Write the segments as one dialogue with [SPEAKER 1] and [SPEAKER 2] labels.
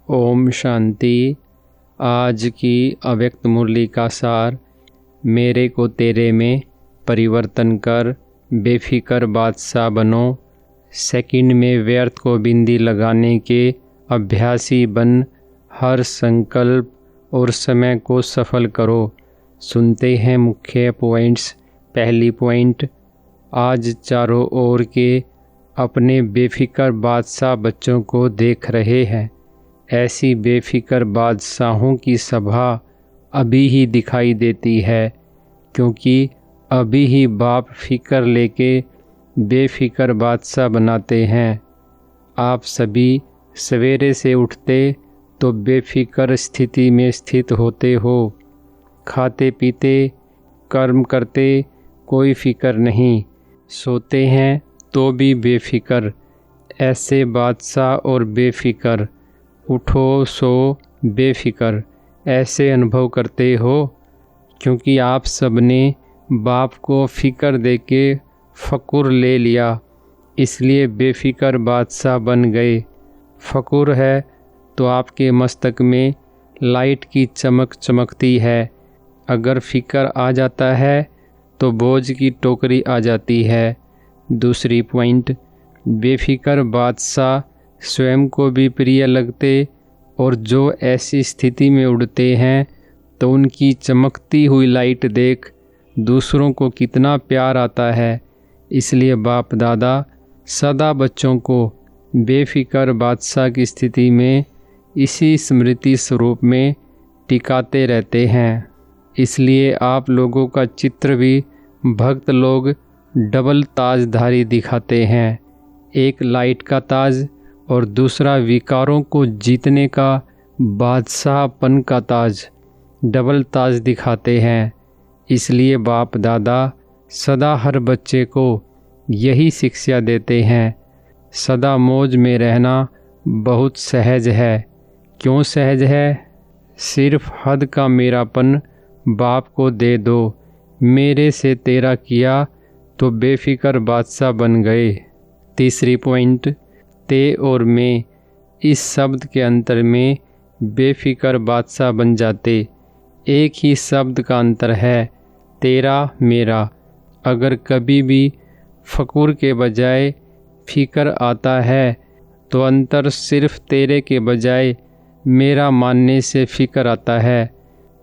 [SPEAKER 1] ओम शांति। आज की अव्यक्त मुरली का सार, मेरे को तेरे में परिवर्तन कर, बेफिक्र बादशाह बनो। सेकंड में व्यर्थ को बिंदी लगाने के अभ्यासी बन, हर संकल्प और समय को सफल करो। सुनते हैं मुख्य पॉइंट्स। पहली पॉइंट, आज चारों ओर के अपने बेफिक्र बादशाह बच्चों को देख रहे हैं। ऐसी बेफिक्र बादशाहों की सभा अभी ही दिखाई देती है, क्योंकि अभी ही बाप फिक्र लेके बेफिक्र बादशाह बनाते हैं। आप सभी सवेरे से उठते तो बेफिक्र स्थिति में स्थित होते हो। खाते पीते कर्म करते कोई फिक्र नहीं, सोते हैं तो भी बेफिक्र। ऐसे बादशाह और बेफिक्र, उठो सो बेफिक्र, ऐसे अनुभव करते हो, क्योंकि आप सबने बाप को फिक्र देके फ़कुर ले लिया, इसलिए बेफिक्र बादशाह बन गए। फ़कुर है तो आपके मस्तक में लाइट की चमक चमकती है। अगर फिक्र आ जाता है तो बोझ की टोकरी आ जाती है। दूसरी पॉइंट, बेफिक्र बादशाह स्वयं को भी प्रिय लगते, और जो ऐसी स्थिति में उड़ते हैं तो उनकी चमकती हुई लाइट देख दूसरों को कितना प्यार आता है। इसलिए बाप दादा सदा बच्चों को बेफिक्र बादशाह की स्थिति में इसी स्मृति स्वरूप में टिकाते रहते हैं। इसलिए आप लोगों का चित्र भी भक्त लोग डबल ताजधारी दिखाते हैं, एक लाइट का ताज और दूसरा विकारों को जीतने का बादशाहपन का ताज। डबल ताज दिखाते हैं। इसलिए बाप दादा सदा हर बच्चे को यही शिक्षा देते हैं। सदा मौज में रहना बहुत सहज है। क्यों सहज है? सिर्फ हद का मेरापन बाप को दे दो। मेरे से तेरा किया तो बेफिक्र बादशाह बन गए। तीसरी पॉइंट, ते और मैं, इस शब्द के अंतर में बेफिक्र बादशाह बन जाते। एक ही शब्द का अंतर है, तेरा मेरा। अगर कभी भी फ़कुर के बजाय फिक्र आता है तो अंतर सिर्फ तेरे के बजाय मेरा मानने से फिक्र आता है।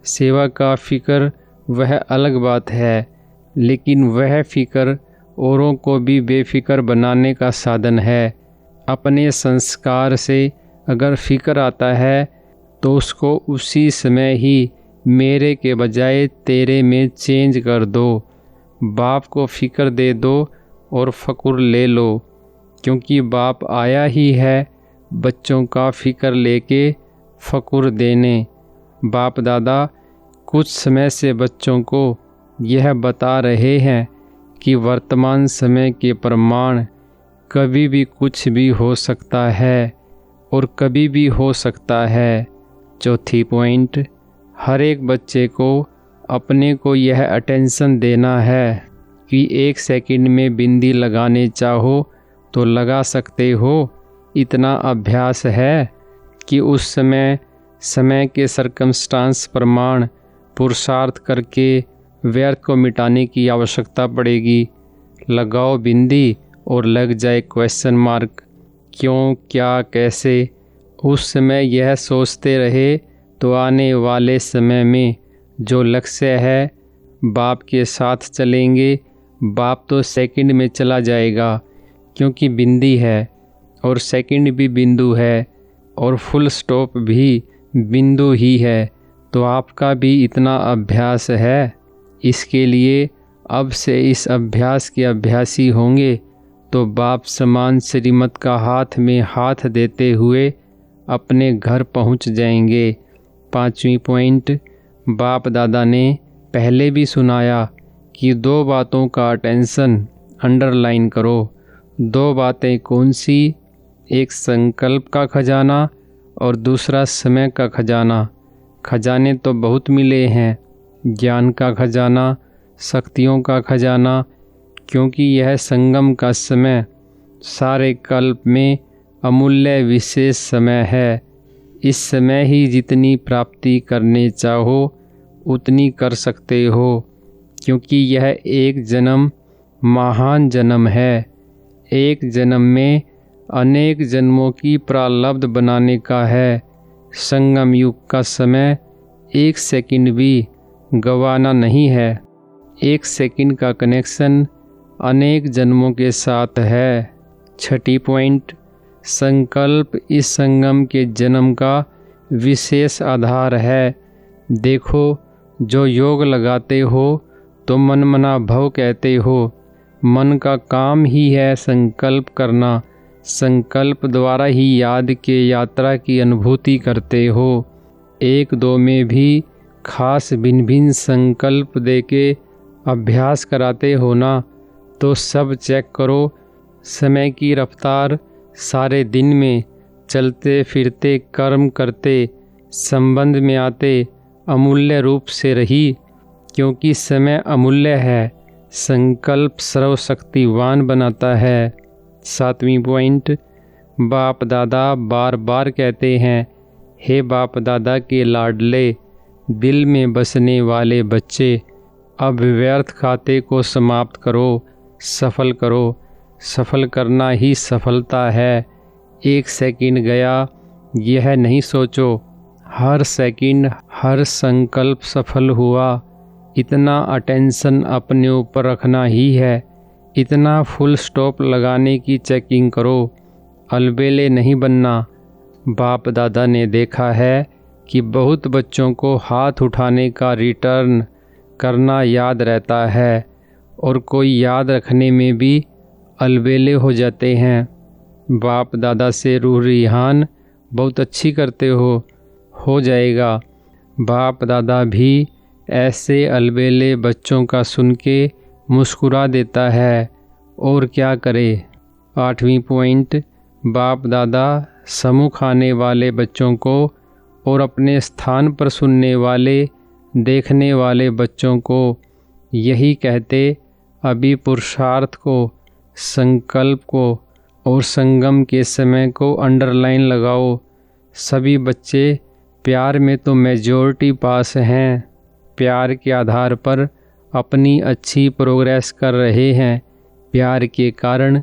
[SPEAKER 1] सेवा का फिक्र वह अलग बात है, लेकिन वह फिक्र औरों को भी बेफिक्र बनाने का साधन है। अपने संस्कार से अगर फिक्र आता है तो उसको उसी समय ही मेरे के बजाय तेरे में चेंज कर दो। बाप को फिक्र दे दो और फ़कुर ले लो, क्योंकि बाप आया ही है बच्चों का फिक्र लेके फ़कुर देने। बाप दादा कुछ समय से बच्चों को यह बता रहे हैं कि वर्तमान समय के प्रमाण कभी भी कुछ भी हो सकता है और कभी भी हो सकता है। चौथी पॉइंट, हर एक बच्चे को अपने को यह अटेंशन देना है कि 1 सेकंड में बिंदी लगाने चाहो तो लगा सकते हो। इतना अभ्यास है कि उस समय के सर्कमस्टांस प्रमाण पुरुषार्थ करके व्यर्थ को मिटाने की आवश्यकता पड़ेगी। लगाओ बिंदी और लग जाए क्वेश्चन मार्क, क्यों, क्या, कैसे। उस समय यह सोचते रहे तो आने वाले समय में जो लक्ष्य है बाप के साथ चलेंगे। बाप तो सेकंड में चला जाएगा, क्योंकि बिंदी है और सेकंड भी बिंदु है और फुल स्टॉप भी बिंदु ही है। तो आपका भी इतना अभ्यास है। इसके लिए अब से इस अभ्यास के अभ्यासी होंगे तो बाप समान श्रीमत का हाथ में हाथ देते हुए अपने घर पहुंच जाएंगे। 5वीं पॉइंट, बाप दादा ने पहले भी सुनाया कि 2 बातों का अटेंशन अंडरलाइन करो। 2 बातें कौन सी? एक संकल्प का खजाना और दूसरा समय का खजाना। खजाने तो बहुत मिले हैं, ज्ञान का खजाना, शक्तियों का खजाना, क्योंकि यह संगम का समय सारे कल्प में अमूल्य विशेष समय है। इस समय ही जितनी प्राप्ति करने चाहो उतनी कर सकते हो, क्योंकि यह एक जन्म महान जन्म है। एक जन्म में अनेक जन्मों की प्रारब्ध बनाने का है। संगम युग का समय 1 सेकंड भी गंवाना नहीं है। 1 सेकंड का कनेक्शन अनेक जन्मों के साथ है। 6 पॉइंट, संकल्प इस संगम के जन्म का विशेष आधार है। देखो, जो योग लगाते हो तो मन मना भव कहते हो। मन का काम ही है संकल्प करना। संकल्प द्वारा ही याद के यात्रा की अनुभूति करते हो। 1-2 में भी खास भिन्न भिन्न संकल्प देके अभ्यास कराते हो ना, तो सब चेक करो। समय की रफ्तार सारे दिन में चलते फिरते कर्म करते संबंध में आते अमूल्य रूप से रही, क्योंकि समय अमूल्य है। संकल्प सर्वशक्तिवान बनाता है। 7 पॉइंट, बाप दादा बार बार कहते हैं, हे बाप दादा के लाडले, दिल में बसने वाले बच्चे, अब व्यर्थ खाते को समाप्त करो, सफल करो। सफल करना ही सफलता है। 1 सेकंड गया यह नहीं सोचो, हर सेकंड हर संकल्प सफल हुआ। इतना अटेंशन अपने ऊपर रखना ही है। इतना फुल स्टॉप लगाने की चेकिंग करो। अलबेले नहीं बनना। बाप दादा ने देखा है कि बहुत बच्चों को हाथ उठाने का रिटर्न करना याद रहता है और कोई याद रखने में भी अलबेले हो जाते हैं। बाप दादा से रूह रिहान बहुत अच्छी करते हो जाएगा। बाप दादा भी ऐसे अलबेले बच्चों का सुन के मुस्कुरा देता है, और क्या करे। 8 पॉइंट, बाप दादा सम्मुख आने वाले बच्चों को और अपने स्थान पर सुनने वाले देखने वाले बच्चों को यही कहते, अभी पुरुषार्थ को, संकल्प को और संगम के समय को अंडरलाइन लगाओ। सभी बच्चे प्यार में तो मेजॉरिटी पास हैं, प्यार के आधार पर अपनी अच्छी प्रोग्रेस कर रहे हैं। प्यार के कारण,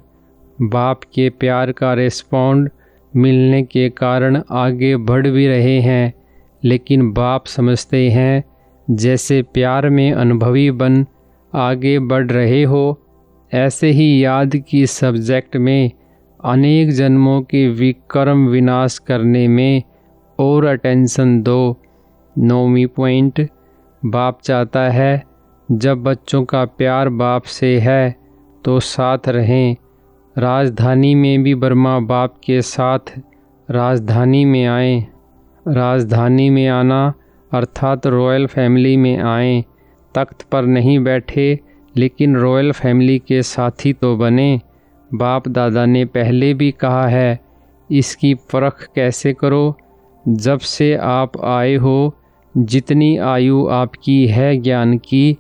[SPEAKER 1] बाप के प्यार का रिस्पॉन्ड मिलने के कारण आगे बढ़ भी रहे हैं। लेकिन बाप समझते हैं जैसे प्यार में अनुभवी बन आगे बढ़ रहे हो, ऐसे ही याद की सब्जेक्ट में अनेक जन्मों के विक्रम विनाश करने में और अटेंशन दो। 9 पॉइंट, बाप चाहता है जब बच्चों का प्यार बाप से है तो साथ रहें। राजधानी में भी ब्रह्मा बाप के साथ राजधानी में आएं। राजधानी में आना अर्थात रॉयल फैमिली में आएं। तख्त पर नहीं बैठे लेकिन रॉयल फैमिली के साथी तो बने। बाप दादा ने पहले भी कहा है, इसकी परख कैसे करो। जब से आप आए हो, जितनी आयु आपकी है ज्ञान की,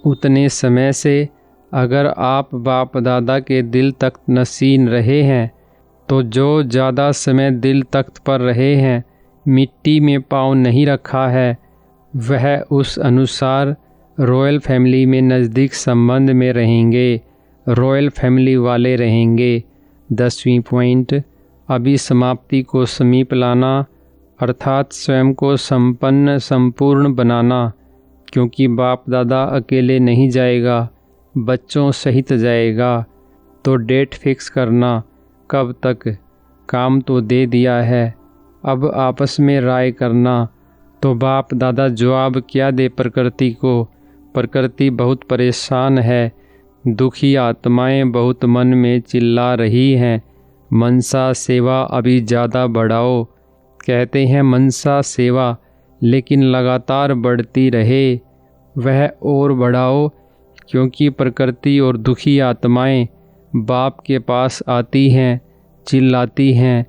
[SPEAKER 1] उतने समय से अगर आप बाप दादा के दिल तख्त नशीन रहे हैं तो जो ज़्यादा समय दिल तख्त पर रहे हैं, मिट्टी में पाँव नहीं रखा है, वह उस अनुसार रॉयल फैमिली में नज़दीक संबंध में रहेंगे, रॉयल फैमिली वाले रहेंगे। 10 पॉइंट, अभी समाप्ति को समीप लाना अर्थात स्वयं को संपन्न संपूर्ण बनाना, क्योंकि बाप दादा अकेले नहीं जाएगा, बच्चों सहित जाएगा। तो डेट फिक्स करना, कब तक। काम तो दे दिया है, अब आपस में राय करना। तो बाप दादा जवाब क्या दे प्रकृति को। प्रकृति बहुत परेशान है, दुखी आत्माएं बहुत मन में चिल्ला रही हैं। मनसा सेवा अभी ज़्यादा बढ़ाओ। कहते हैं मनसा सेवा, लेकिन लगातार बढ़ती रहे, वह और बढ़ाओ, क्योंकि प्रकृति और दुखी आत्माएं बाप के पास आती हैं, चिल्लाती हैं,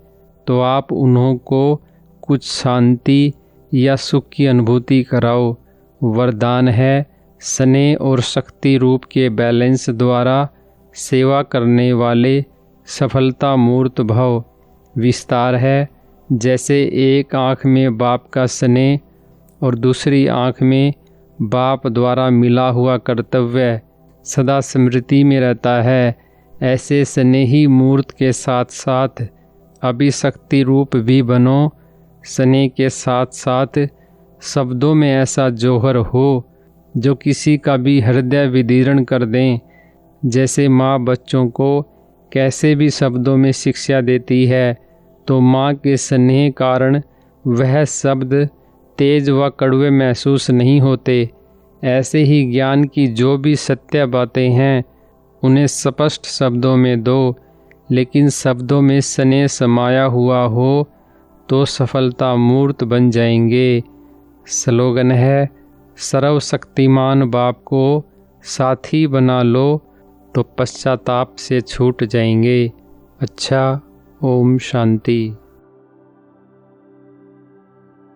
[SPEAKER 1] तो आप उन्हों को कुछ शांति या सुख की अनुभूति कराओ। वरदान है, स्नेह और शक्ति रूप के बैलेंस द्वारा सेवा करने वाले सफलता मूर्त भव। विस्तार है, जैसे एक आँख में बाप का स्नेह और दूसरी आँख में बाप द्वारा मिला हुआ कर्तव्य सदा स्मृति में रहता है, ऐसे स्नेही मूर्त के साथ साथ अभिशक्ति रूप भी बनो। स्नेह के साथ साथ शब्दों में ऐसा जौहर हो जो किसी का भी हृदय विदीर्ण कर दें। जैसे माँ बच्चों को कैसे भी शब्दों में शिक्षा देती है, तो माँ के स्नेह कारण वह शब्द तेज व कड़वे महसूस नहीं होते। ऐसे ही ज्ञान की जो भी सत्य बातें हैं उन्हें स्पष्ट शब्दों में दो, लेकिन शब्दों में स्नेह समाया हुआ हो तो सफलता मूर्त बन जाएंगे। स्लोगन है, सर्वशक्तिमान बाप को साथी बना लो तो पश्चाताप से छूट जाएंगे। अच्छा, ओम शांति।